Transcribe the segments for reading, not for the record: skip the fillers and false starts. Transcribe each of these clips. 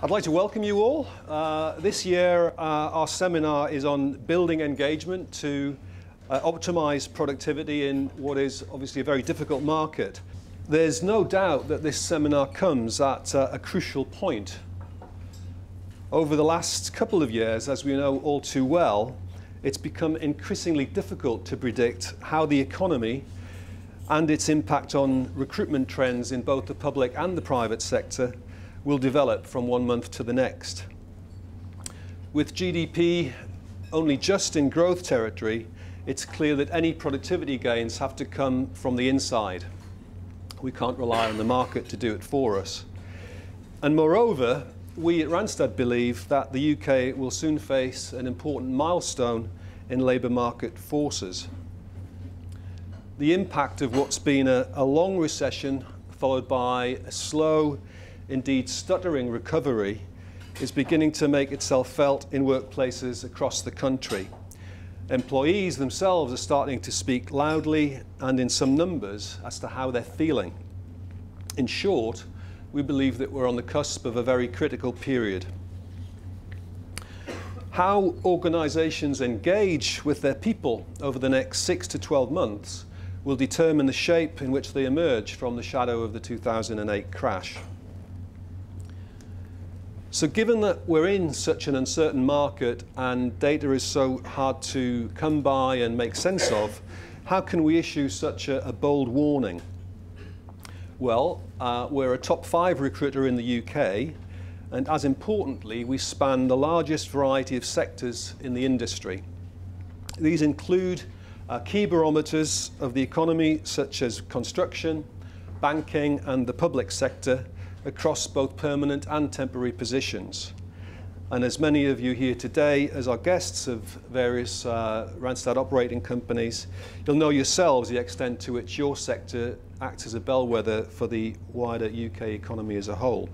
I'd like to welcome you all. This year our seminar is on building engagement to optimize productivity in what is obviously a very difficult market. There's no doubt that this seminar comes at a crucial point. Over the last couple of years, as we know all too well, it's become increasingly difficult to predict how the economy and its impact on recruitment trends in both the public and the private sector will develop from one month to the next. With GDP only just in growth territory, it's clear that any productivity gains have to come from the inside. We can't rely on the market to do it for us. And moreover, we at Randstad believe that the UK will soon face an important milestone in labour market forces. The impact of what's been a long recession followed by a slow, indeed stuttering recovery is beginning to make itself felt in workplaces across the country. Employees themselves are starting to speak loudly and in some numbers as to how they're feeling. In short, we believe that we're on the cusp of a very critical period. How organisations engage with their people over the next 6 to 12 months will determine the shape in which they emerge from the shadow of the 2008 crash. So given that we're in such an uncertain market and data is so hard to come by and make sense of, how can we issue such a bold warning? Well, we're a top 5 recruiter in the UK, and as importantly, we span the largest variety of sectors in the industry. These include key barometers of the economy, such as construction, banking, and the public sector, across both permanent and temporary positions. And as many of you here today, as our guests of various Randstad operating companies, you'll know yourselves the extent to which your sector acts as a bellwether for the wider UK economy as a whole.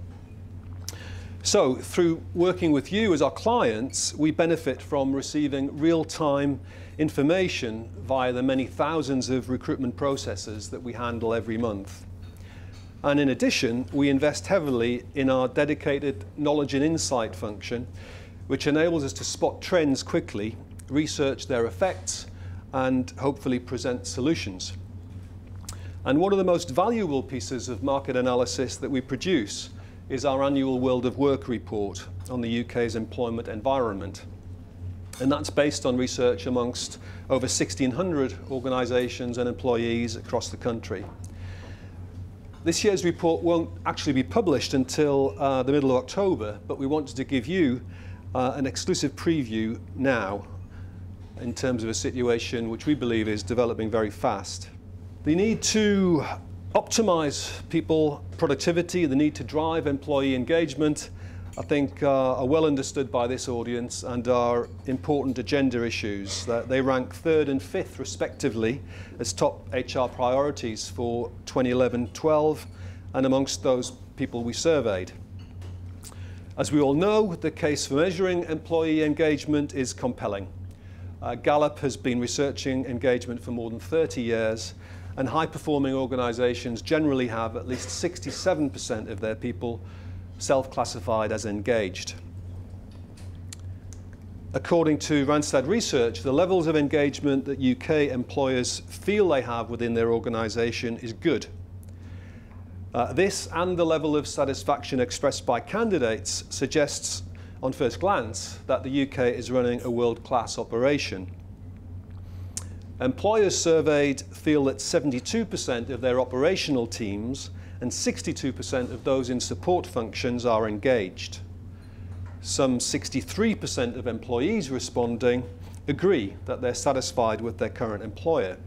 So, through working with you as our clients, we benefit from receiving real-time information via the many thousands of recruitment processes that we handle every month. And in addition, we invest heavily in our dedicated knowledge and insight function, which enables us to spot trends quickly, research their effects, and hopefully present solutions. And one of the most valuable pieces of market analysis that we produce is our annual World of Work report on the UK's employment environment. And that's based on research amongst over 1,600 organisations and employees across the country. This year's report won't actually be published until the middle of October, but we wanted to give you an exclusive preview now in terms of a situation which we believe is developing very fast. The need to optimise people productivity, the need to drive employee engagement, I think are well understood by this audience and are important agenda issues. They rank 3rd and 5th respectively as top HR priorities for 2011-12 and amongst those people we surveyed. As we all know, the case for measuring employee engagement is compelling. Gallup has been researching engagement for more than 30 years, and high-performing organisations generally have at least 67% of their people self-classified as engaged. According to Randstad research, the levels of engagement that UK employers feel they have within their organisation is good. This and the level of satisfaction expressed by candidates suggests, on first glance, that the UK is running a world-class operation. Employers surveyed feel that 72% of their operational teams and 62% of those in support functions are engaged. Some 63% of employees responding agree that they're satisfied with their current employer.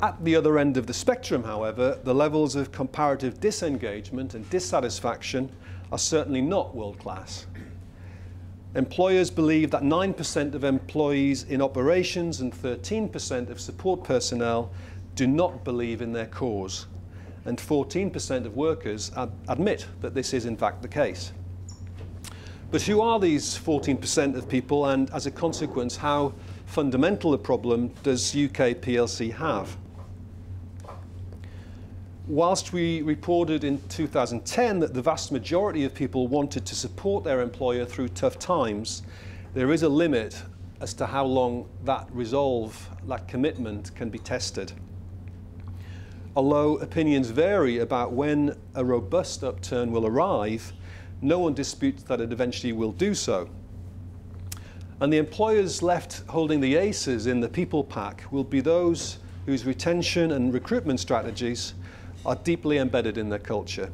At the other end of the spectrum, however, the levels of comparative disengagement and dissatisfaction are certainly not world-class. Employers believe that 9% of employees in operations and 13% of support personnel do not believe in their cause, and 14% of workers admit that this is in fact the case. But who are these 14% of people, and as a consequence, how fundamental a problem does UK PLC have? Whilst we reported in 2010 that the vast majority of people wanted to support their employer through tough times, there is a limit as to how long that resolve, that commitment can be tested. Although opinions vary about when a robust upturn will arrive, no one disputes that it eventually will do so. And the employers left holding the aces in the people pack will be those whose retention and recruitment strategies are deeply embedded in their culture.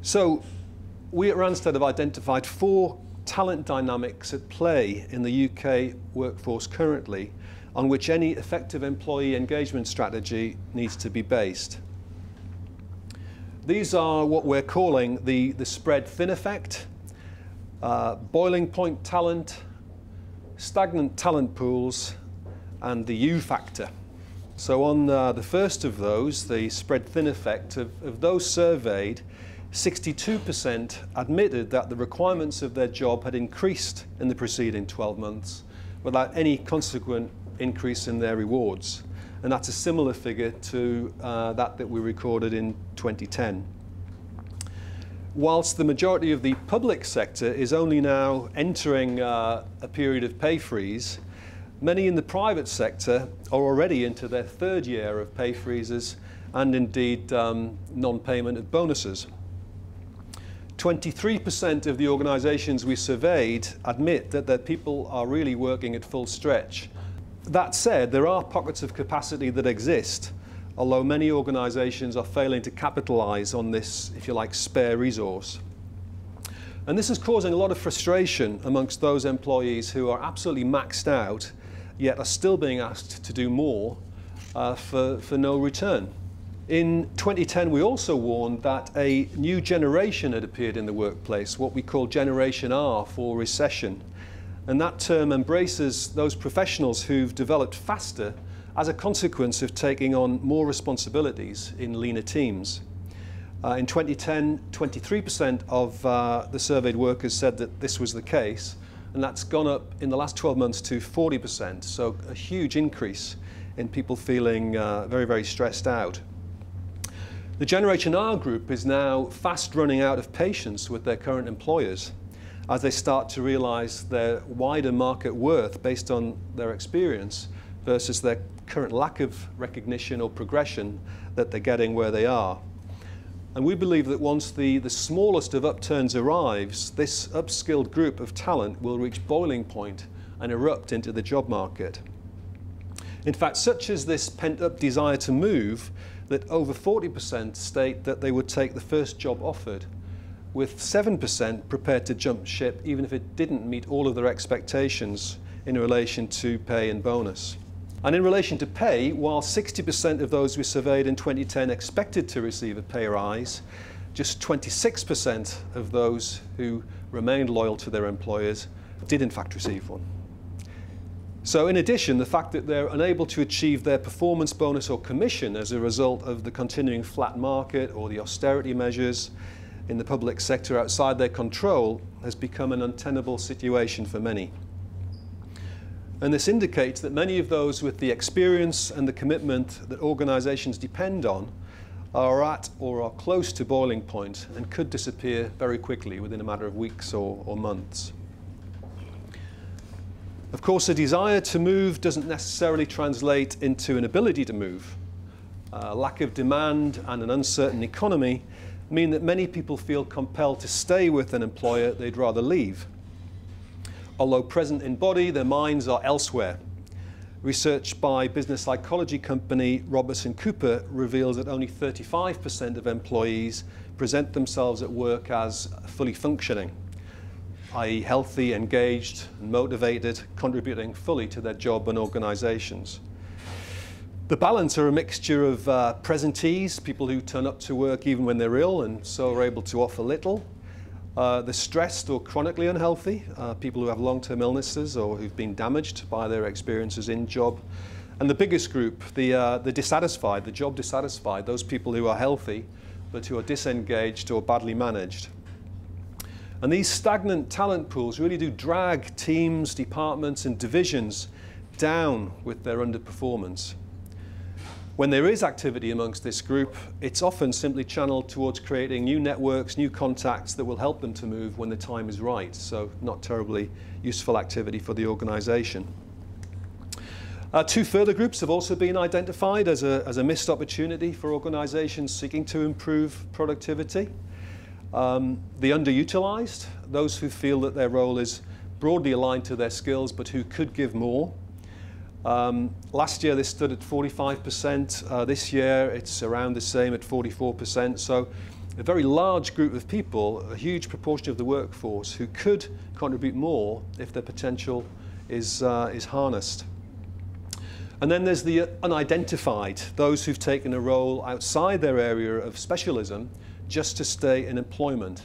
So we at Randstad have identified 4 talent dynamics at play in the UK workforce currently, on which any effective employee engagement strategy needs to be based. These are what we're calling the spread thin effect, boiling point talent, stagnant talent pools, and the U factor. So on the first of those, the spread thin effect, of those surveyed, 62% admitted that the requirements of their job had increased in the preceding 12 months without any consequent increase in their rewards. And that's a similar figure to that we recorded in 2010. Whilst the majority of the public sector is only now entering a period of pay freeze, many in the private sector are already into their 3rd year of pay freezes and indeed non-payment of bonuses. 23% of the organisations we surveyed admit that their people are really working at full stretch. That said, there are pockets of capacity that exist, although many organisations are failing to capitalise on this, if you like, spare resource. And this is causing a lot of frustration amongst those employees who are absolutely maxed out, yet are still being asked to do more for no return. In 2010, we also warned that a new generation had appeared in the workplace, what we call Generation R for recession. And that term embraces those professionals who've developed faster as a consequence of taking on more responsibilities in leaner teams. In 2010, 23% of the surveyed workers said that this was the case, and that's gone up in the last 12 months to 40%, so a huge increase in people feeling very, very stressed out. The Generation R group is now fast running out of patience with their current employers as they start to realise their wider market worth based on their experience versus their current lack of recognition or progression that they're getting where they are. And we believe that once the smallest of upturns arrives, this upskilled group of talent will reach boiling point and erupt into the job market. In fact, such is this pent-up desire to move that over 40% state that they would take the first job offered, with 7% prepared to jump ship even if it didn't meet all of their expectations in relation to pay and bonus. And in relation to pay, while 60% of those we surveyed in 2010 expected to receive a pay rise, just 26% of those who remained loyal to their employers did in fact receive one. So in addition, the fact that they're unable to achieve their performance bonus or commission as a result of the continuing flat market or the austerity measures in the public sector outside their control has become an untenable situation for many. And this indicates that many of those with the experience and the commitment that organisations depend on are at or are close to boiling point and could disappear very quickly within a matter of weeks or months. Of course, a desire to move doesn't necessarily translate into an ability to move. Lack of demand and an uncertain economy mean that many people feel compelled to stay with an employer they'd rather leave. Although present in body, their minds are elsewhere. Research by business psychology company Robertson Cooper reveals that only 35% of employees present themselves at work as fully functioning, i.e. healthy, engaged, and motivated, contributing fully to their job and organisations. The balance are a mixture of presentees, people who turn up to work even when they're ill and so are able to offer little, the stressed or chronically unhealthy, people who have long-term illnesses or who've been damaged by their experiences in job, and the biggest group, the dissatisfied, the job dissatisfied, those people who are healthy but who are disengaged or badly managed. And these stagnant talent pools really do drag teams, departments and divisions down with their underperformance. When there is activity amongst this group, it's often simply channeled towards creating new networks, new contacts that will help them to move when the time is right. So not terribly useful activity for the organisation. Two further groups have also been identified as a missed opportunity for organisations seeking to improve productivity. The underutilised, those who feel that their role is broadly aligned to their skills but who could give more. Last year this stood at 45%. This year it's around the same at 44%. So a very large group of people, a huge proportion of the workforce who could contribute more if their potential is harnessed. And then there's the unidentified, those who've taken a role outside their area of specialism just to stay in employment.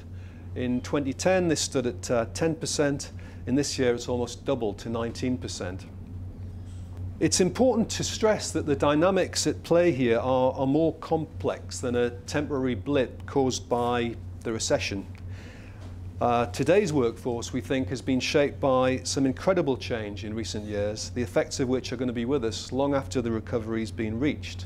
In 2010 this stood at 10%. In this year it's almost doubled to 19%. It's important to stress that the dynamics at play here are more complex than a temporary blip caused by the recession. Today's workforce, we think, has been shaped by some incredible change in recent years, the effects of which are going to be with us long after the recovery's been reached.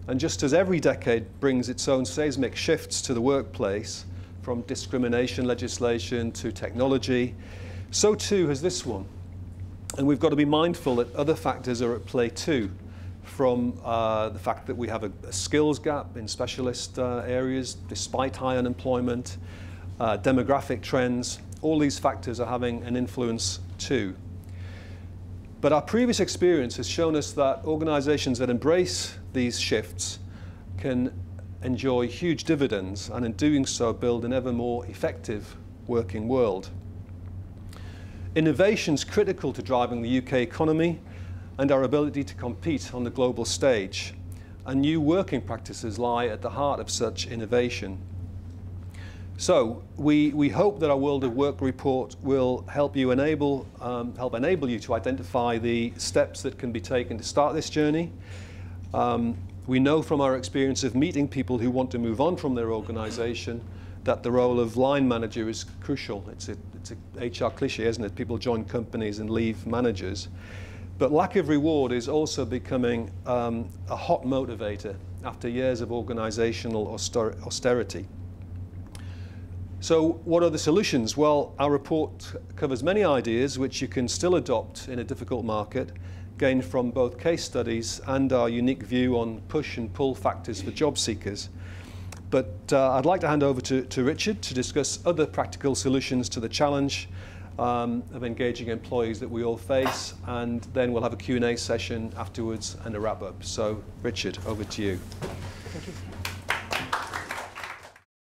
And just as every decade brings its own seismic shifts to the workplace, from discrimination legislation to technology, so too has this one. And we've got to be mindful that other factors are at play too, from the fact that we have a skills gap in specialist areas despite high unemployment, demographic trends. All these factors are having an influence too. But our previous experience has shown us that organisations that embrace these shifts can enjoy huge dividends, and in doing so build an ever more effective working world. Innovation is critical to driving the UK economy and our ability to compete on the global stage, and new working practices lie at the heart of such innovation. So we hope that our World of Work report will help enable you to identify the steps that can be taken to start this journey. We know from our experience of meeting people who want to move on from their organisation that the role of line manager is crucial. It's an HR cliche, isn't it? People join companies and leave managers. But lack of reward is also becoming a hot motivator after years of organisational austerity. So what are the solutions? Well, our report covers many ideas which you can still adopt in a difficult market, gained from both case studies and our unique view on push and pull factors for job seekers. But I'd like to hand over to Richard to discuss other practical solutions to the challenge of engaging employees that we all face, and then we'll have a Q&A session afterwards and a wrap-up. So Richard, over to you. Thank you.